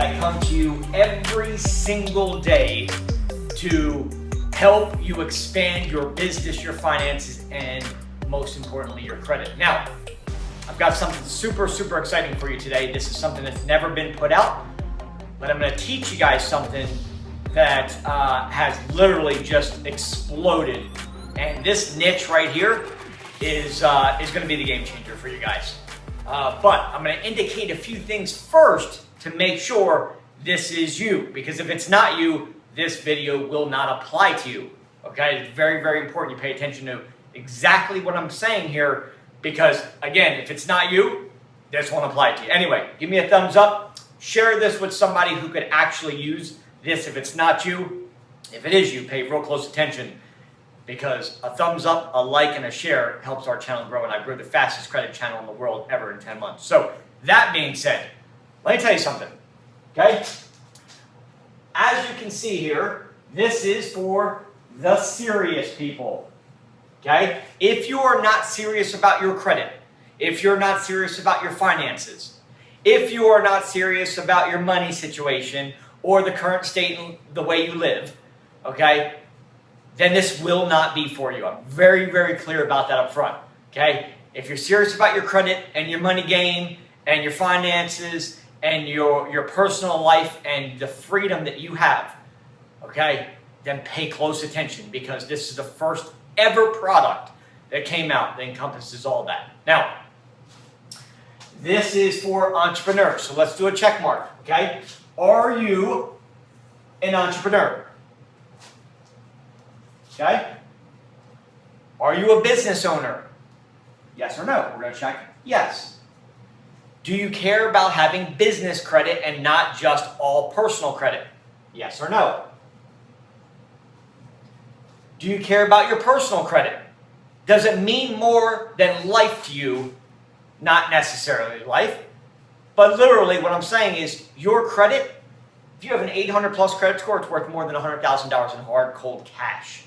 I come to you every single day to help you expand your business, your finances, and most importantly, your credit. Now, I've got something super, super exciting for you today. This is something that's never been put out, but I'm gonna teach you guys something that has literally just exploded. And this niche right here is gonna be the game changer for you guys. But I'm gonna indicate a few things first to make sure this is you, because if it's not you, this video will not apply to you, okay? It's very, very important you pay attention to exactly what I'm saying here, because again, if it's not you, this won't apply to you. Anyway, give me a thumbs up, share this with somebody who could actually use this if it's not you. If it is you, pay real close attention, because a thumbs up, a like, and a share helps our channel grow, and I grew the fastest credit channel in the world ever in 10 months. So that being said, let me tell you something, okay? As you can see here, this is for the serious people. Okay? If you are not serious about your credit, if you're not serious about your finances, if you are not serious about your money situation or the current state and the way you live, okay, then this will not be for you. I'm very, very clear about that up front. Okay? If you're serious about your credit and your money game and your finances and your personal life and the freedom that you have, okay, then pay close attention, because this is the first ever product that came out that encompasses all that. Now, this is for entrepreneurs, so let's do a check mark, okay? Are you an entrepreneur? Okay? Are you a business owner? Yes or no? We're going to check yes. Do you care about having business credit and not just all personal credit? Yes or no? Do you care about your personal credit? Does it mean more than life to you? Not necessarily life, but literally what I'm saying is your credit, if you have an 800 plus credit score, it's worth more than $100,000 in hard, cold cash.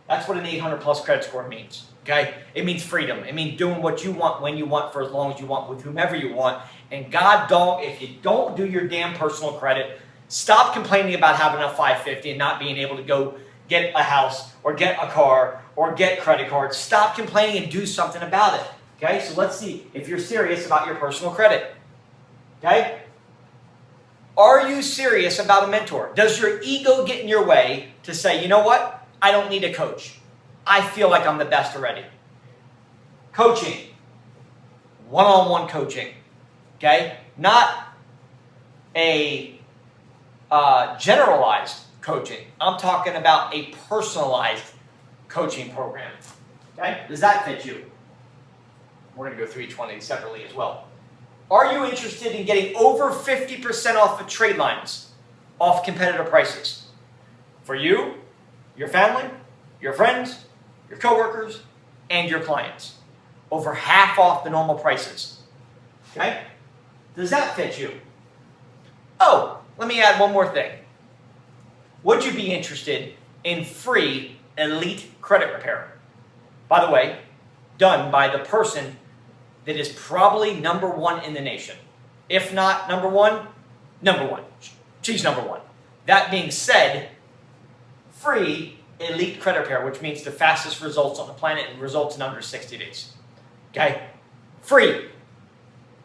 That's what an 800 plus credit score means, okay? It means freedom. It means doing what you want, when you want, for as long as you want, with whomever you want. And God don't, if you don't do your damn personal credit, stop complaining about having a 550 and not being able to go get a house or get a car or get credit cards. Stop complaining and do something about it, okay? So let's see if you're serious about your personal credit, okay? Are you serious about a mentor? Does your ego get in your way to say, you know what? I don't need a coach. I feel like I'm the best already. Coaching, one-on-one coaching, okay? Not a generalized coaching. I'm talking about a personalized coaching program, okay? Does that fit you? We're going to go through each one of these separately as well. Are you interested in getting over 50% off of Tradelines, off competitive prices? For you, your family, your friends, your coworkers, and your clients. Over half off the normal prices, okay? Does that fit you? Oh, let me add one more thing. Would you be interested in free elite credit repair? By the way, done by the person that is probably #1 in the nation. If not number one. She's #1. That being said, free elite credit repair, which means the fastest results on the planet and results in under 60 days. Okay? Free.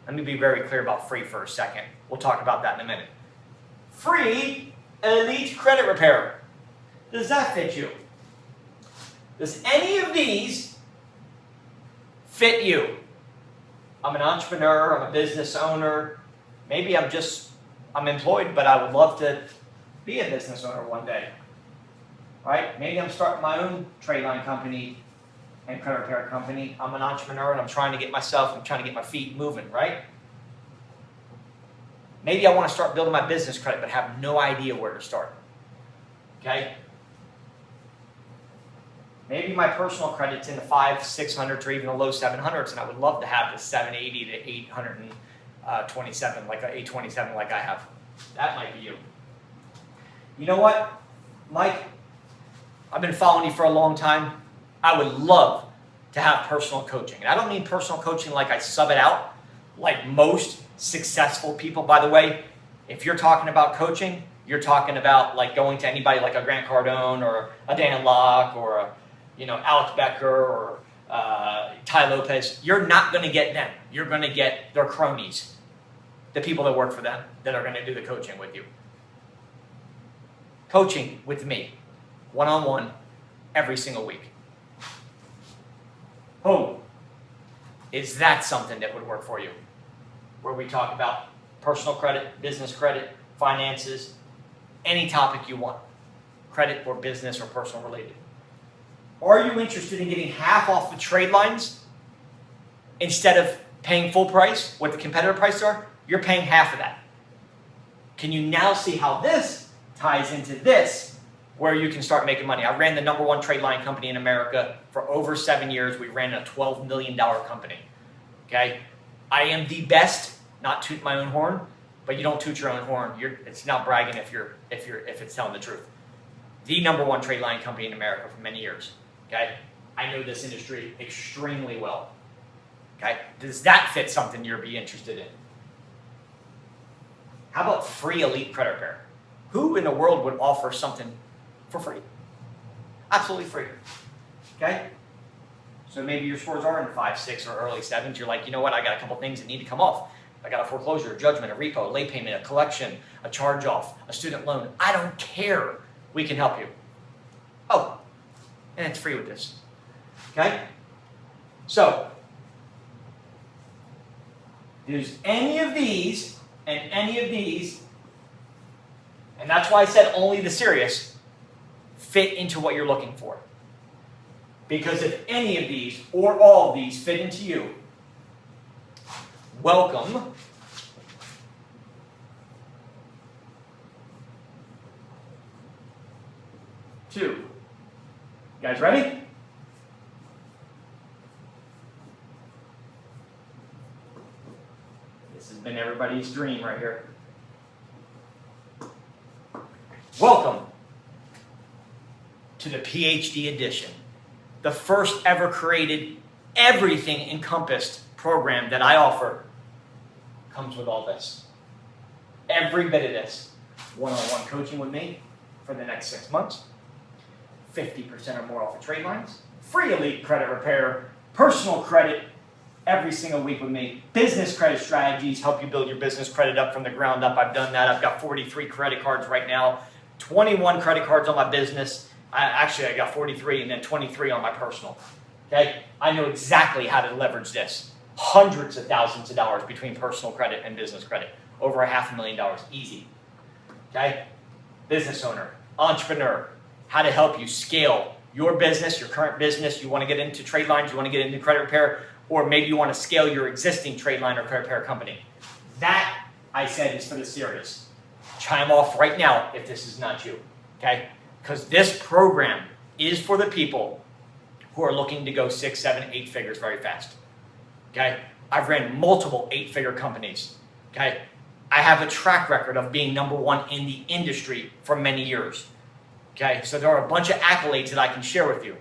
Let me be very clear about free for a second. We'll talk about that in a minute. Free elite credit repair. Does that fit you? Does any of these fit you? I'm an entrepreneur, I'm a business owner. Maybe I'm employed, but I would love to be a business owner one day. Right? Maybe I'm starting my own Tradeline company and credit repair company. I'm an entrepreneur and I'm trying to get my feet moving, right? Maybe I want to start building my business credit, but have no idea where to start. Okay? Maybe my personal credit's in the 500, 600, or even the low 700s, and I would love to have the 780 to 827, like a 827 like I have. That might be you. You know what, Mike? I've been following you for a long time. I would love to have personal coaching. And I don't mean personal coaching like I sub it out, like most successful people. By the way, If you're talking about coaching, you're talking about like going to anybody like a Grant Cardone or a Dan Locke or a, Alex Becker or Ty Lopez. You're not going to get them. You're going to get their cronies, the people that work for them that are going to do the coaching with you. Coaching with me, one-on-one, every single week. Oh, is that something that would work for you? Where we talk about personal credit, business credit, finances, any topic you want, credit or business or personal related. Are you interested in getting half off the trade lines instead of paying full price, what the competitor prices are? You're paying half of that. Can you now see how this ties into this, where you can start making money? I ran the #1 trade line company in America for over 7 years. We ran a $12 million company. Okay, I am the best. Not toot my own horn, but you don't toot your own horn. It's not bragging if it's telling the truth. The #1 trade line company in America for many years. Okay, I know this industry extremely well. Okay, does that fit something you'd be interested in? How about free elite credit repair? Who in the world would offer something for free? Absolutely free. Okay? So maybe your scores are in 5, 6, or early 7s. You're like, you know what? I got a couple things that need to come off. I got a foreclosure, a judgment, a repo, a late payment, a collection, a charge-off, a student loan. I don't care. We can help you. Oh, and it's free with this. Okay? So, there's any of these and any of these, and that's why I said only the serious fit into what you're looking for. Because if any of these or all of these fit into you, welcome to. You guys ready? This has been everybody's dream right here. Welcome to the PhD edition, the first ever created, everything encompassed program that I offer comes with all this. Every bit of this. One-on-one coaching with me for the next 6 months. 50% or more off the trade lines. Free elite credit repair. Personal credit every single week with me. Business credit strategies help you build your business credit up from the ground up. I've done that. I've got 43 credit cards right now. 21 credit cards on my business. I got 43 and then 23 on my personal. Okay? I know exactly how to leverage this. Hundreds of thousands of dollars between personal credit and business credit. Over $500,000, easy. Okay? Business owner, entrepreneur, how to help you scale your business, your current business. You want to get into trade lines, you want to get into credit repair, or maybe you want to scale your existing trade line or credit repair company. That, I said, is for the serious. Chime off right now if this is not you. Okay? Because this program is for the people who are looking to go 6, 7, 8 figures very fast. Okay? I've ran multiple 8-figure companies. Okay? I have a track record of being #1 in the industry for many years. Okay? So there are a bunch of accolades that I can share with you.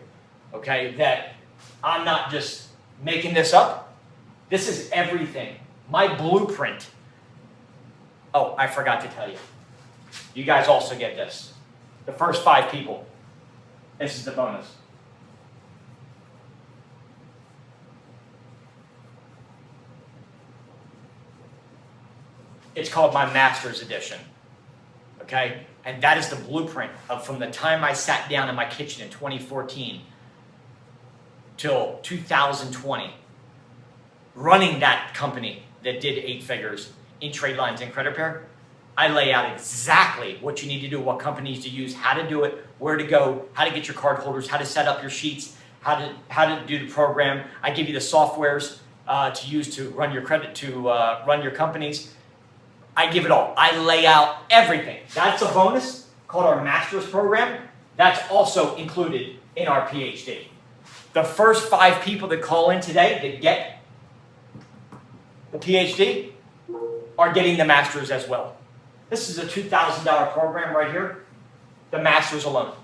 Okay? That I'm not just making this up. This is everything. My blueprint. Oh, I forgot to tell you. You guys also get this. The first 5 people. This is the bonus. It's called my Master's Edition. Okay? And that is the blueprint of from the time I sat down in my kitchen in 2014 till 2020, running that company that did 8 figures in trade lines and credit repair. I lay out exactly what you need to do, what companies to use, how to do it, where to go, how to get your card holders, how to set up your sheets, how to do the program. I give you the softwares to use to run your credit, to run your companies. I give it all. I lay out everything. That's a bonus called our Master's Program. That's also included in our PhD. The first 5 people that call in today that get the PhD are getting the Master's as well. This is a $2,000 program right here. The Master's alone.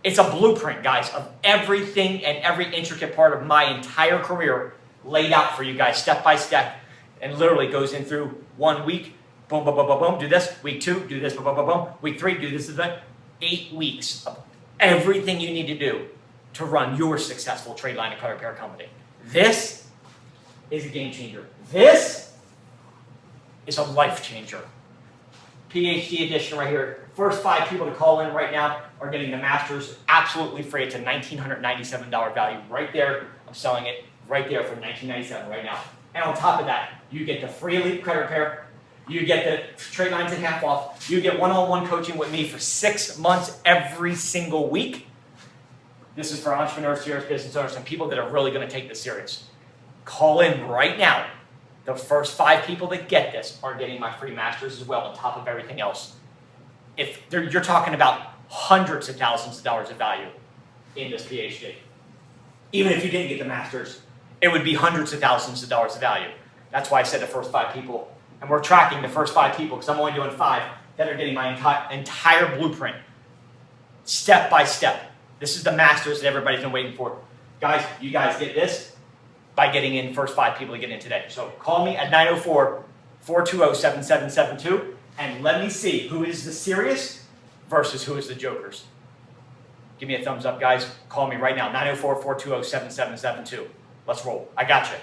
It's a blueprint, guys, of everything and every intricate part of my entire career laid out for you guys step by step, and literally goes in through 1 week, Boom, boom, boom, boom, boom, do this. Week 2, do this, boom, boom, boom, boom. Week 3, do this, 8 weeks of everything you need to do to run your successful trade line and credit repair company. This is a game changer. This is a life changer. PhD edition right here. First 5 people to call in right now are getting the Masters absolutely free. It's a $1,997 value right there. I'm selling it right there for $1,997 right now. And on top of that, you get the free Elite Credit Repair. You get the trade lines at half off. You get one-on-one coaching with me for 6 months every single week. This is for entrepreneurs, serious business owners, and people that are really going to take this serious. Call in right now. The first 5 people that get this are getting my free Masters as well on top of everything else. If you're talking about hundreds of thousands of dollars of value in this PhD. Even if you didn't get the Masters, it would be hundreds of thousands of dollars of value. That's why I said the first 5 people. And we're tracking the first 5 people because I'm only doing 5 that are getting my entire blueprint, step by step. This is the Masters that everybody's been waiting for. Guys, you guys get this by getting in first 5 people to get in today. So call me at 904-420-7772 and let me see who is the serious versus who is the jokers. Give me a thumbs up, guys. Call me right now, 904-420-7772. Let's roll. I got you.